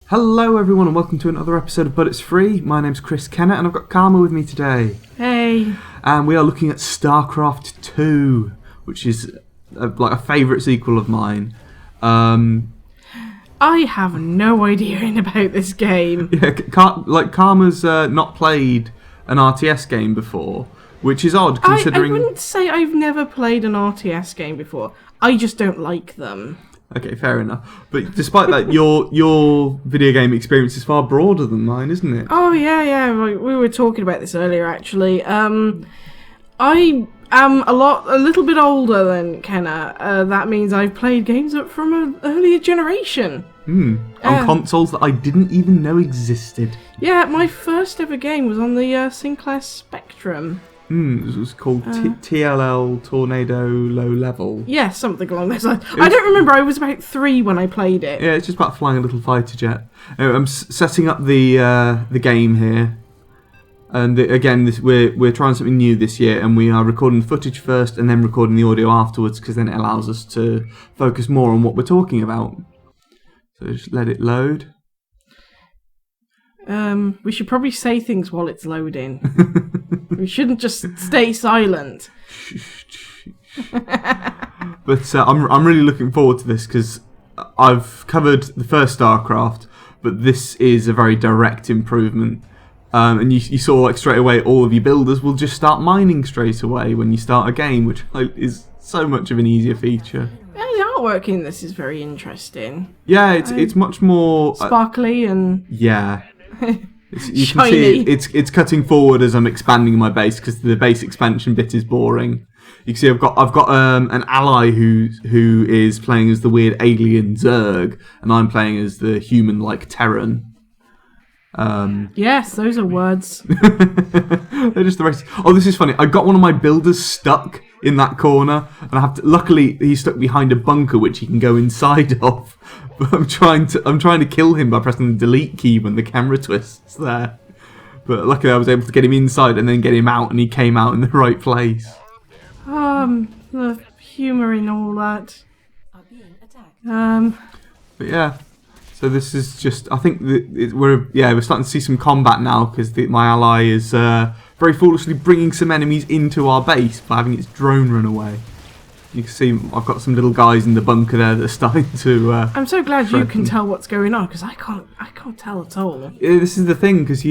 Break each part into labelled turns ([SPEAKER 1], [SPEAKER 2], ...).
[SPEAKER 1] Hello everyone and welcome to another episode of But It's Free. My name's Chris Kennett and I've got Karma with me today.
[SPEAKER 2] Hey.
[SPEAKER 1] And we are looking at Starcraft 2, which is like a favourite sequel of mine.
[SPEAKER 2] I have no idea about this game.
[SPEAKER 1] Yeah, Karma's not played an RTS game before, which is odd considering...
[SPEAKER 2] I wouldn't say I've never played an RTS game before. I just don't like them.
[SPEAKER 1] Okay, fair enough. But despite that, your video game experience is far broader than mine, isn't it?
[SPEAKER 2] Oh, yeah. We were talking about this earlier, actually. I am a little bit older than Kenna. That means I've played games from an earlier generation.
[SPEAKER 1] On consoles that I didn't even know existed.
[SPEAKER 2] Yeah, my first ever game was on the Sinclair Spectrum.
[SPEAKER 1] It was called TLL Tornado Low Level.
[SPEAKER 2] Yeah, something along those lines. I don't remember. I was about 3 when I played it.
[SPEAKER 1] Yeah, it's just about flying a little fighter jet. Anyway, I'm setting up the game here, and again, we're trying something new this year, and we are recording the footage first, and then recording the audio afterwards, because then it allows us to focus more on what we're talking about. So just let it load.
[SPEAKER 2] We should probably say things while it's loading. We shouldn't just stay silent.
[SPEAKER 1] But I'm really looking forward to this because I've covered the first Starcraft, but this is a very direct improvement. And you saw like straight away all of your builders will just start mining straight away when you start a game, which is so much of an easier feature.
[SPEAKER 2] Yeah, the artwork in this is very interesting.
[SPEAKER 1] Yeah, it's much more
[SPEAKER 2] sparkly and
[SPEAKER 1] yeah. You
[SPEAKER 2] shiny.
[SPEAKER 1] can see it's cutting forward as I'm expanding my base because the base expansion bit is boring. You can see I've got an ally who is playing as the weird alien Zerg, and I'm playing as the human-like Terran.
[SPEAKER 2] Yes, those are words.
[SPEAKER 1] They're just the rest. Oh, this is funny. I got one of my builders stuck in that corner, and I have to. Luckily, he's stuck behind a bunker which he can go inside of. But I'm trying to kill him by pressing the delete key when the camera twists there. But luckily, I was able to get him inside and then get him out, and he came out in the right place.
[SPEAKER 2] The humour in all that.
[SPEAKER 1] But yeah. So this is just, I think we're starting to see some combat now because my ally is very foolishly bringing some enemies into our base by having its drone run away. You can see I've got some little guys in the bunker there that are starting to.
[SPEAKER 2] I'm so glad you can tell what's going on because I can't tell at all.
[SPEAKER 1] Yeah, this is the thing because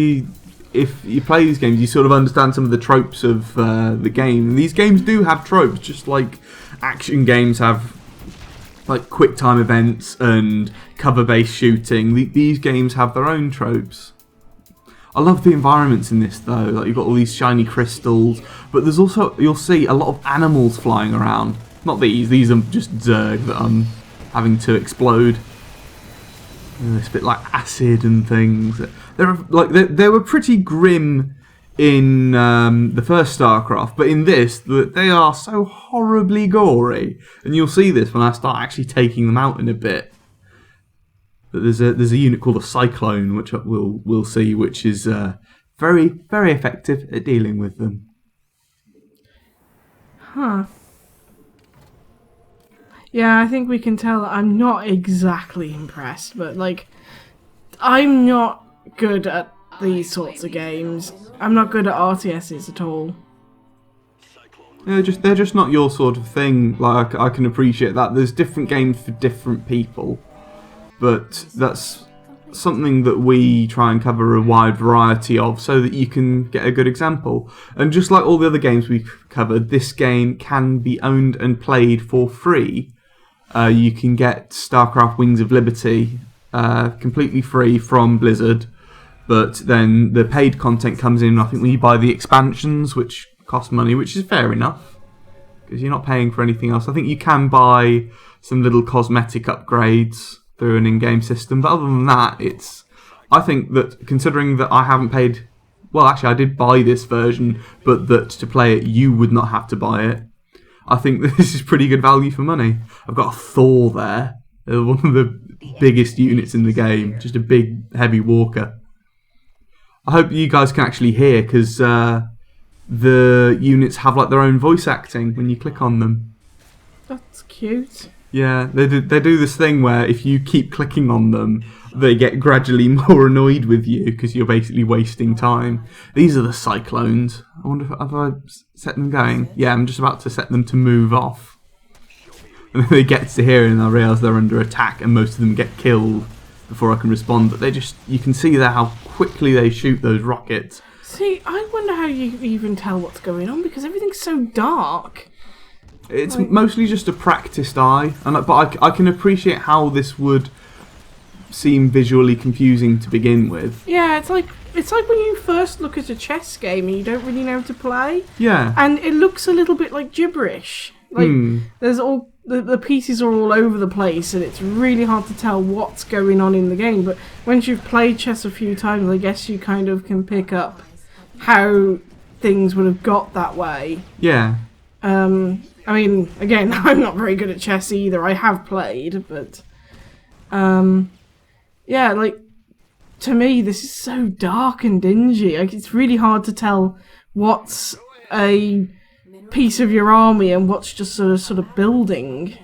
[SPEAKER 1] if you play these games, you sort of understand some of the tropes of the game. And these games do have tropes, just like action games have. Like quick time events and cover-based shooting. These games have their own tropes. I love the environments in this though. Like you've got all these shiny crystals, but there's also you'll see a lot of animals flying around. Not these are just Zerg that I'm having to explode. It's a bit like acid and things. They were pretty grim in the first Starcraft, but in this, they are so horribly gory, and you'll see this when I start actually taking them out in a bit. But there's a unit called a Cyclone, which we'll see, which is very, very effective at dealing with them.
[SPEAKER 2] Huh. Yeah, I think we can tell that I'm not exactly impressed, but I'm not good at these sorts of games. I'm not good at RTSs at all.
[SPEAKER 1] Yeah, they're just not your sort of thing. Like I can appreciate that. There's different games for different people, but that's something that we try and cover a wide variety of, so that you can get a good example. And just like all the other games we've covered, this game can be owned and played for free. You can get StarCraft Wings of Liberty completely free from Blizzard. But then the paid content comes in, I think, when you buy the expansions, which cost money, which is fair enough, because you're not paying for anything else. I think you can buy some little cosmetic upgrades through an in-game system, but other than that, I think that, considering that I haven't paid... Well, actually, I did buy this version, but that to play it, you would not have to buy it. I think this is pretty good value for money. I've got a Thor there, one of the biggest units in the game, just a big, heavy walker. I hope you guys can actually hear, because the units have their own voice acting when you click on them.
[SPEAKER 2] That's cute.
[SPEAKER 1] Yeah, they do this thing where if you keep clicking on them, they get gradually more annoyed with you because you're basically wasting time. These are the cyclones. I wonder if I set them going. Yeah, I'm just about to set them to move off. And then they get to here and I realise they're under attack and most of them get killed before I can respond. But you can see there how quickly they shoot those rockets.
[SPEAKER 2] See, I wonder how you even tell what's going on because everything's so dark.
[SPEAKER 1] It's mostly just a practiced eye, but I can appreciate how this would seem visually confusing to begin with.
[SPEAKER 2] Yeah, it's like when you first look at a chess game and you don't really know how to play.
[SPEAKER 1] Yeah.
[SPEAKER 2] And it looks a little bit like gibberish. Like there's all the pieces are all over the place and it's really hard to tell what's going on in the game. But once you've played chess a few times, I guess you kind of can pick up how things would have got that way.
[SPEAKER 1] Yeah.
[SPEAKER 2] I mean, again, I'm not very good at chess either. I have played, but yeah, like to me, this is so dark and dingy. Like it's really hard to tell what's a piece of your army and what's just sort of building.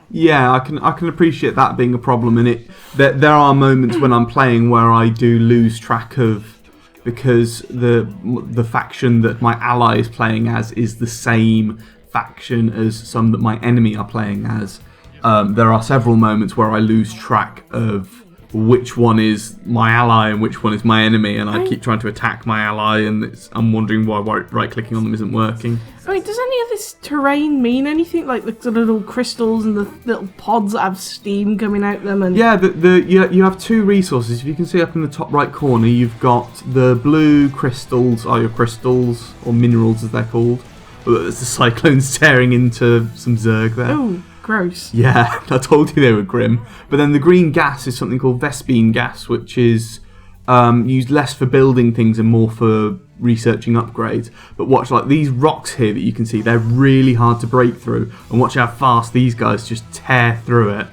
[SPEAKER 1] Yeah, I can appreciate that being a problem, and there are moments when I'm playing where I do lose track of, because the faction that my ally is playing as is the same faction as some that my enemy are playing as. There are several moments where I lose track of which one is my ally and which one is my enemy, and I keep trying to attack my ally, and I'm wondering why right-clicking on them isn't working.
[SPEAKER 2] I mean, does any of this terrain mean anything? Like the little crystals and the little pods that have steam coming out them? And
[SPEAKER 1] yeah, you have two resources. If you can see up in the top right corner, you've got the blue crystals, are your crystals, or minerals as they're called. There's the cyclones tearing into some Zerg there.
[SPEAKER 2] Oh, gross.
[SPEAKER 1] Yeah, I told you they were grim. But then the green gas is something called Vespene gas, which is used less for building things and more for researching upgrades. But watch, like these rocks here that you can see, they're really hard to break through. And watch how fast these guys just tear through it.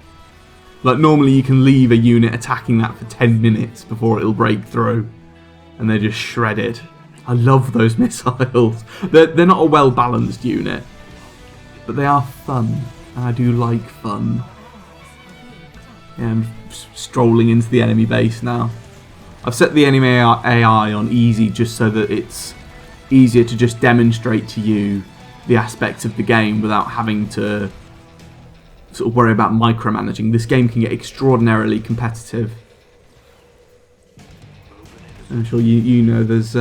[SPEAKER 1] Like normally you can leave a unit attacking that for 10 minutes before it'll break through. And they're just shredded. I love those missiles. They're not a well-balanced unit. But they are fun. And I do like fun. Yeah, I'm strolling into the enemy base now. I've set the enemy AI on easy just so that it's easier to just demonstrate to you the aspects of the game without having to sort of worry about micromanaging. This game can get extraordinarily competitive. I'm sure you know there's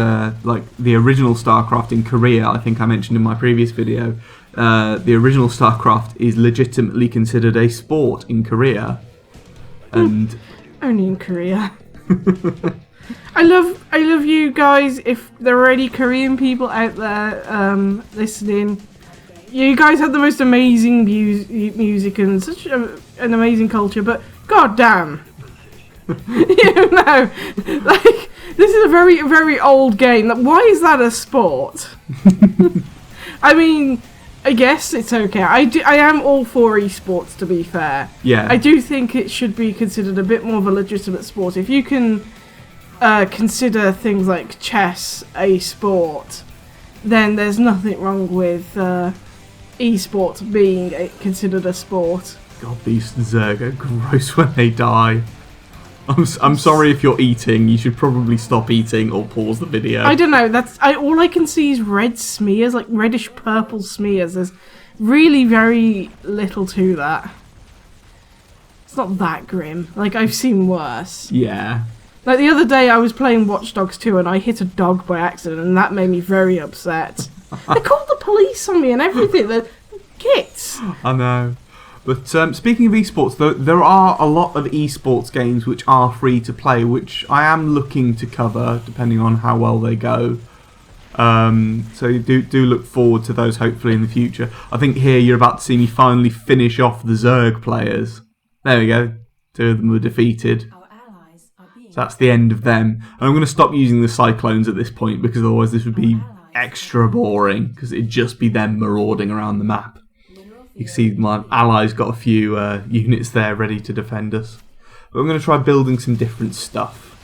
[SPEAKER 1] like the original Starcraft in Korea, I think I mentioned in my previous video. The original Starcraft is legitimately considered a sport in Korea. And
[SPEAKER 2] only in Korea. I love you guys. If there are any Korean people out there listening, you guys have the most amazing music and such an amazing culture. But goddamn, you know, like this is a very very old game. Why is that a sport? I mean, I guess it's okay. I am all for esports, to be fair.
[SPEAKER 1] Yeah.
[SPEAKER 2] I do think it should be considered a bit more of a legitimate sport. If you can consider things like chess a sport, then there's nothing wrong with esports being considered a sport. God,
[SPEAKER 1] these Zerg are gross when they die. I'm sorry if you're eating. You should probably stop eating or pause the video.
[SPEAKER 2] I don't know. All I can see is red smears, like reddish purple smears. There's really very little to that. It's not that grim. Like I've seen worse.
[SPEAKER 1] Yeah.
[SPEAKER 2] Like the other day, I was playing Watch Dogs 2 and I hit a dog by accident, and that made me very upset. They called the police on me and everything. They're kids.
[SPEAKER 1] I know. But speaking of esports, there are a lot of esports games which are free to play, which I am looking to cover, depending on how well they go. So do look forward to those, hopefully, in the future. I think here you're about to see me finally finish off the Zerg players. There we go. 2 of them were defeated. So that's the end of them. And I'm going to stop using the Cyclones at this point, because otherwise this would be extra boring, because it'd just be them marauding around the map. You can see my allies got a few units there ready to defend us. But I'm going to try building some different stuff.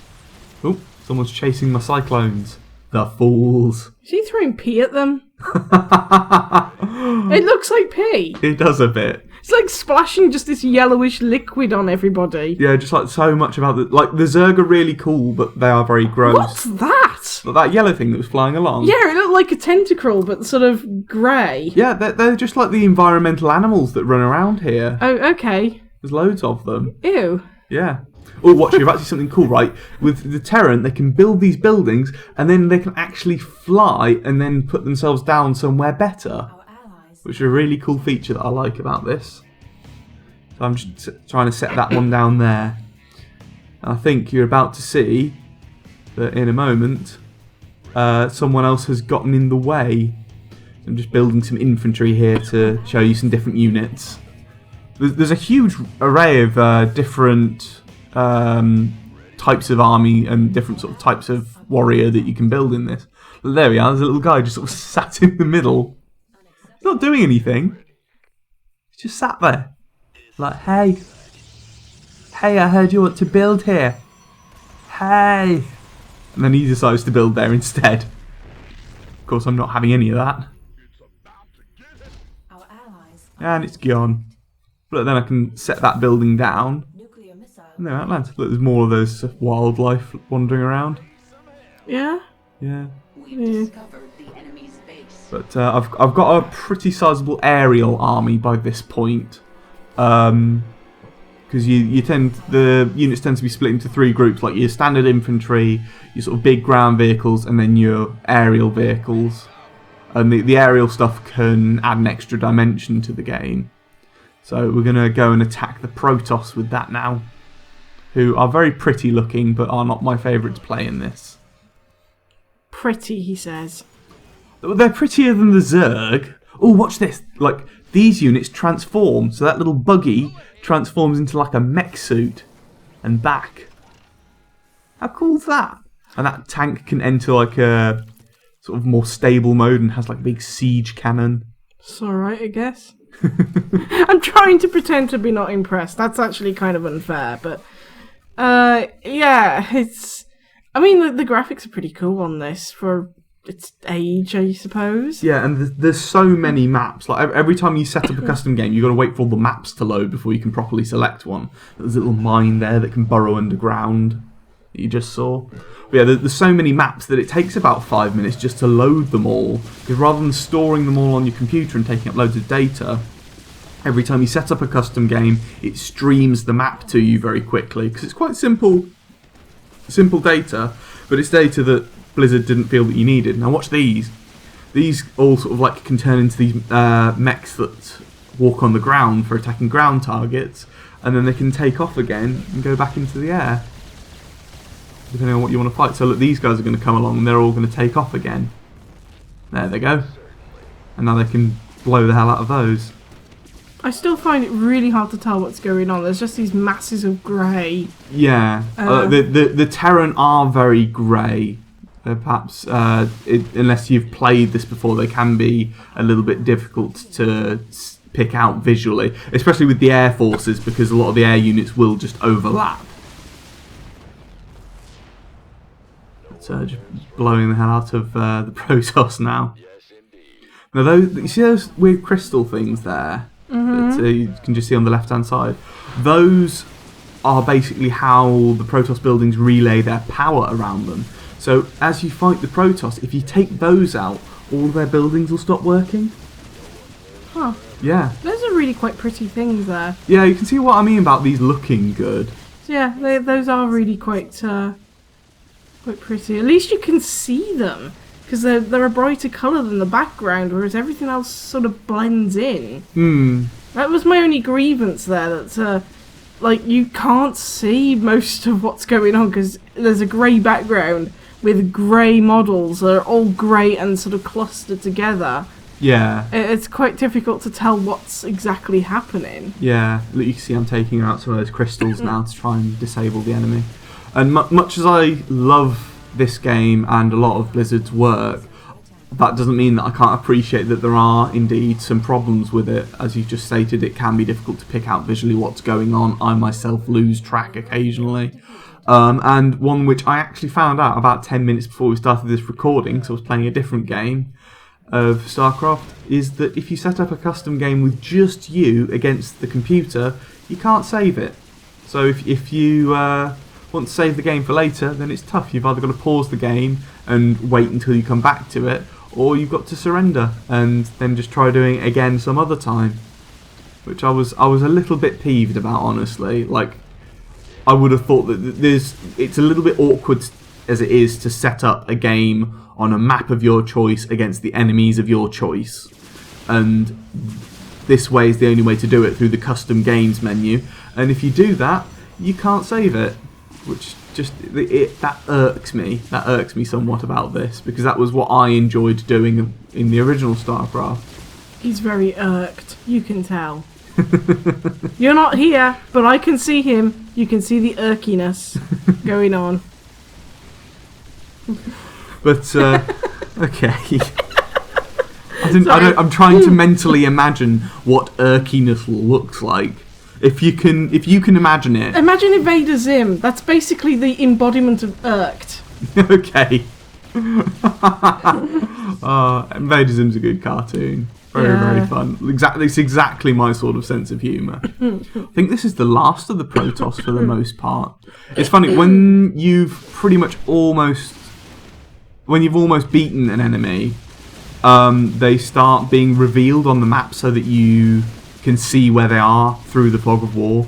[SPEAKER 1] Oh, someone's chasing my Cyclones. The fools.
[SPEAKER 2] Is he throwing pee at them? It looks like pee.
[SPEAKER 1] It does a bit.
[SPEAKER 2] It's like splashing just this yellowish liquid on everybody.
[SPEAKER 1] Yeah, just like so much about the Zerg are really cool, but they are very gross.
[SPEAKER 2] What's that?
[SPEAKER 1] Like that yellow thing that was flying along.
[SPEAKER 2] Yeah, it looked like a tentacle, but sort of grey.
[SPEAKER 1] Yeah, they're just like the environmental animals that run around here.
[SPEAKER 2] Oh, okay.
[SPEAKER 1] There's loads of them.
[SPEAKER 2] Ew.
[SPEAKER 1] Yeah. Oh, watch, you've actually something cool, right? With the Terran, they can build these buildings, and then they can actually fly and then put themselves down somewhere better. Which is a really cool feature that I like about this. So I'm just trying to set that one down there. And I think you're about to see that in a moment, someone else has gotten in the way. I'm just building some infantry here to show you some different units. There's a huge array of different types of army and different sort of types of warrior that you can build in this. There we are, there's a little guy just sort of sat in the middle. He's not doing anything. He's just sat there. Like, hey, I heard you want to build here. Hey. And then he decides to build there instead. Of course, I'm not having any of that. And it's gone. But then I can set that building down. And there it lands. Look, there's more of those wildlife wandering around.
[SPEAKER 2] Yeah?
[SPEAKER 1] Yeah.
[SPEAKER 2] Yeah.
[SPEAKER 1] But I've got a pretty sizable aerial army by this point, because the units tend to be split into three groups, like your standard infantry, your sort of big ground vehicles, and then your aerial vehicles. And the aerial stuff can add an extra dimension to the game. So we're gonna go and attack the Protoss with that now, who are very pretty looking, but are not my favourite to play in this.
[SPEAKER 2] Pretty, he says.
[SPEAKER 1] They're prettier than the Zerg. Oh, watch this. Like, these units transform. So that little buggy transforms into like a mech suit and back. How cool is that? And that tank can enter like a sort of more stable mode and has like a big siege cannon.
[SPEAKER 2] It's alright, I guess. I'm trying to pretend to be not impressed. That's actually kind of unfair, but yeah, it's... I mean, the graphics are pretty cool on this for its age, I suppose.
[SPEAKER 1] Yeah, and there's so many maps. Like every time you set up a custom game, you've got to wait for all the maps to load before you can properly select one. There's a little mine there that can burrow underground that you just saw. But yeah, there's so many maps that it takes about 5 minutes just to load them all. Because rather than storing them all on your computer and taking up loads of data, every time you set up a custom game, it streams the map to you very quickly. Because it's quite simple data, but it's data that Blizzard didn't feel that you needed. Now watch these. These all sort of like can turn into these mechs that walk on the ground for attacking ground targets, and then they can take off again and go back into the air, depending on what you want to fight. So look, these guys are going to come along and they're all going to take off again. There they go. And now they can blow the hell out of those.
[SPEAKER 2] I still find it really hard to tell what's going on. There's just these masses of grey.
[SPEAKER 1] Yeah, the Terran are very grey. Perhaps, unless you've played this before, they can be a little bit difficult to pick out visually, especially with the air forces, because a lot of the air units will just overlap. So just blowing the hell out of the Protoss now. Now, those, you see those weird crystal things there? That you can just see on the left-hand side. Those are basically how the Protoss buildings relay their power around them. So as you fight the Protoss, if you take those out, all their buildings will stop working.
[SPEAKER 2] Huh.
[SPEAKER 1] Yeah.
[SPEAKER 2] Those are really quite pretty things there.
[SPEAKER 1] Yeah, you can see what I mean about these looking good.
[SPEAKER 2] Yeah, those are really quite pretty. At least you can see them, because they're a brighter colour than the background, whereas everything else sort of blends in. That was my only grievance there, that like, you can't see most of what's going on, because there's a grey background with grey models that are all grey and sort of clustered together.
[SPEAKER 1] Yeah.
[SPEAKER 2] It's quite difficult to tell what's exactly happening.
[SPEAKER 1] Yeah, look, you can see I'm taking out some of those crystals now to try and disable the enemy. And much as I love this game and a lot of Blizzard's work, that doesn't mean that I can't appreciate that there are indeed some problems with it. As you just stated, it can be difficult to pick out visually what's going on. I myself lose track occasionally. And one which I actually found out about 10 minutes before we started this recording, so I was playing a different game. of Starcraft is that if you set up a custom game with just you against the computer, you can't save it. So if you want to save the game for later, then it's tough. You've either got to pause the game and wait until you come back to it, or you've got to surrender and then just try doing it again some other time. Which I was a little bit peeved about, honestly. Like, I would have thought that it's a little bit awkward as it is to set up a game on a map of your choice against the enemies of your choice. And this way is the only way to do it, through the custom games menu. And if you do that, you can't save it. Which just, that irks me. That irks me somewhat about this, because that was what I enjoyed doing in the original StarCraft.
[SPEAKER 2] He's very irked. You can tell. You're not here, but I can see him. You can see the irkiness going on.
[SPEAKER 1] But okay. I'm trying to mentally imagine what irkiness looks like. If you can imagine it.
[SPEAKER 2] Imagine Invader Zim. That's basically the embodiment of irked.
[SPEAKER 1] Okay. Invader Zim's a good cartoon. Very fun. It's exactly my sort of sense of humour. I think this is the last of the Protoss for the most part. It's funny, when you've almost beaten an enemy, they start being revealed on the map so that you can see where they are through the fog of war.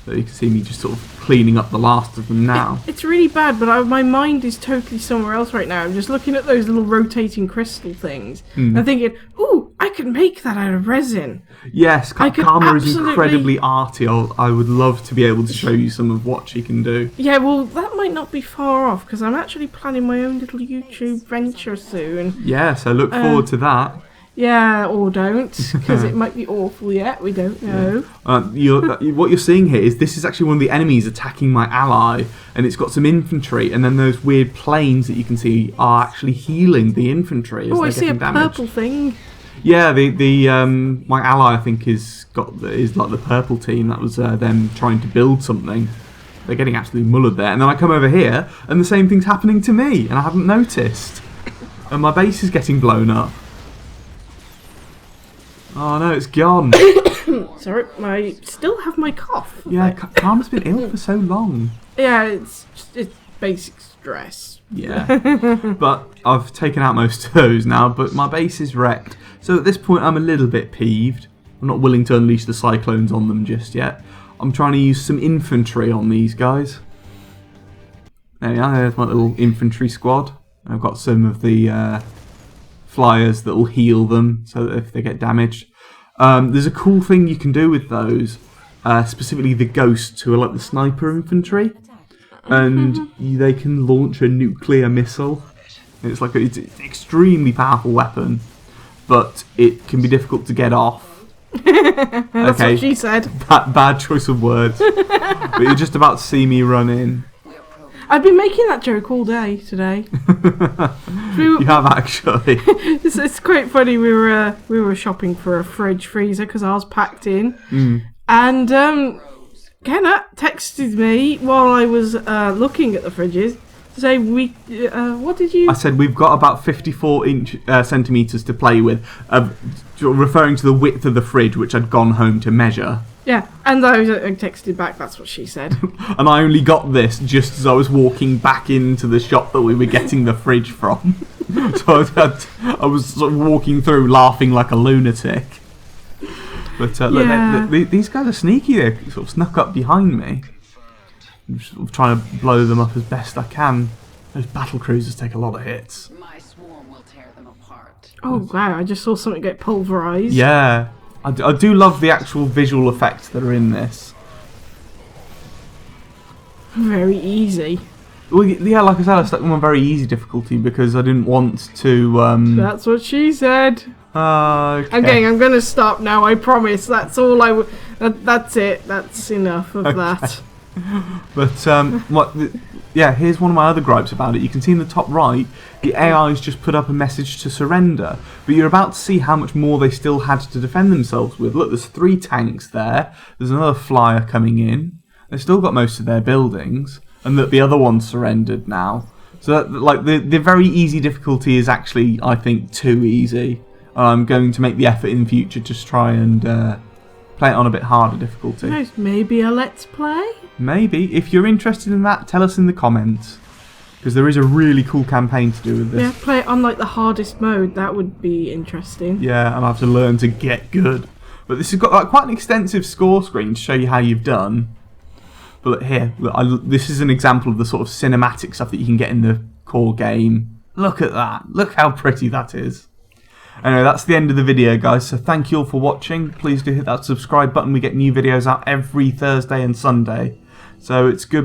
[SPEAKER 1] So you can see me just sort of cleaning up the last of them now.
[SPEAKER 2] It's really bad, but my mind is totally somewhere else right now. I'm just looking at those little rotating crystal things and thinking, ooh, I can make that out of resin.
[SPEAKER 1] Yes, Karma is incredibly arty. I would love to be able to show you some of what she can do.
[SPEAKER 2] Yeah, well, that might not be far off, because I'm actually planning my own little YouTube venture soon.
[SPEAKER 1] Yes, I look forward to that.
[SPEAKER 2] Yeah, or don't, because it might be awful yet. We don't know.
[SPEAKER 1] Yeah. What you're seeing here is this is actually one of the enemies attacking my ally, and it's got some infantry, and then those weird planes that you can see are actually healing the infantry as they're getting damaged.
[SPEAKER 2] I see a purple thing.
[SPEAKER 1] Yeah, the my ally I think is like the purple team. That was them trying to build something. They're getting absolutely mullered there, and then I come over here, and the same thing's happening to me, and I haven't noticed, and my base is getting blown up. Oh no, it's gone.
[SPEAKER 2] Sorry, I still have my cough.
[SPEAKER 1] Yeah, Karma's been ill for so long.
[SPEAKER 2] Yeah, it's basic stress.
[SPEAKER 1] Yeah, but I've taken out most of those now, but my base is wrecked. So at this point I'm a little bit peeved. I'm not willing to unleash the cyclones on them just yet. I'm trying to use some infantry on these guys. There we are, there's my little infantry squad. I've got some of the flyers that will heal them so that if they get damaged. There's a cool thing you can do with those, specifically the ghosts, who are like the sniper infantry, and they can launch a nuclear missile. It's an extremely powerful weapon, but it can be difficult to get off.
[SPEAKER 2] That's what she said.
[SPEAKER 1] Bad choice of words. But you're just about to see me run in.
[SPEAKER 2] I've been making that joke all day today.
[SPEAKER 1] You have actually.
[SPEAKER 2] It's quite funny. We were shopping for a fridge freezer because I was packed in, and Kenna texted me while I was looking at the fridges to say what did you?
[SPEAKER 1] I said we've got about 54 centimeters to play with, referring to the width of the fridge, which I'd gone home to measure.
[SPEAKER 2] Yeah, and I texted back, that's what she said.
[SPEAKER 1] And I only got this just as I was walking back into the shop that we were getting the fridge from. So I was sort of walking through laughing like a lunatic. But look, these guys are sneaky. They sort of snuck up behind me. I'm just sort of trying to blow them up as best I can. Those battle cruisers take a lot of hits.
[SPEAKER 3] My swarm will tear them apart.
[SPEAKER 2] Oh wow, I just saw something get pulverised.
[SPEAKER 1] Yeah. I do love the actual visual effects that are in this.
[SPEAKER 2] Very easy.
[SPEAKER 1] Well, yeah, like I said, I stuck them on very easy difficulty because I didn't want to...
[SPEAKER 2] That's what she said.
[SPEAKER 1] Okay.
[SPEAKER 2] I'm going to stop now, I promise. That's all that's it. That's enough of that.
[SPEAKER 1] But, here's one of my other gripes about it. You can see in the top right, the AI's just put up a message to surrender, but you're about to see how much more they still had to defend themselves with. Look, there's 3 tanks there. There's another flyer coming in. They've still got most of their buildings, and that the other one surrendered now. So that, like the very easy difficulty is actually, I think, too easy. I'm going to make the effort in future to try and play it on a bit harder difficulty.
[SPEAKER 2] Nice. Maybe a let's play?
[SPEAKER 1] Maybe. If you're interested in that, tell us in the comments. Because there is a really cool campaign to do with this.
[SPEAKER 2] Yeah, play it on like the hardest mode. That would be interesting.
[SPEAKER 1] Yeah, and I have to learn to get good. But this has got like quite an extensive score screen to show you how you've done. But look here, this is an example of the sort of cinematic stuff that you can get in the core game. Look at that. Look how pretty that is. Anyway, that's the end of the video, guys. So thank you all for watching. Please do hit that subscribe button. We get new videos out every Thursday and Sunday. So it's good.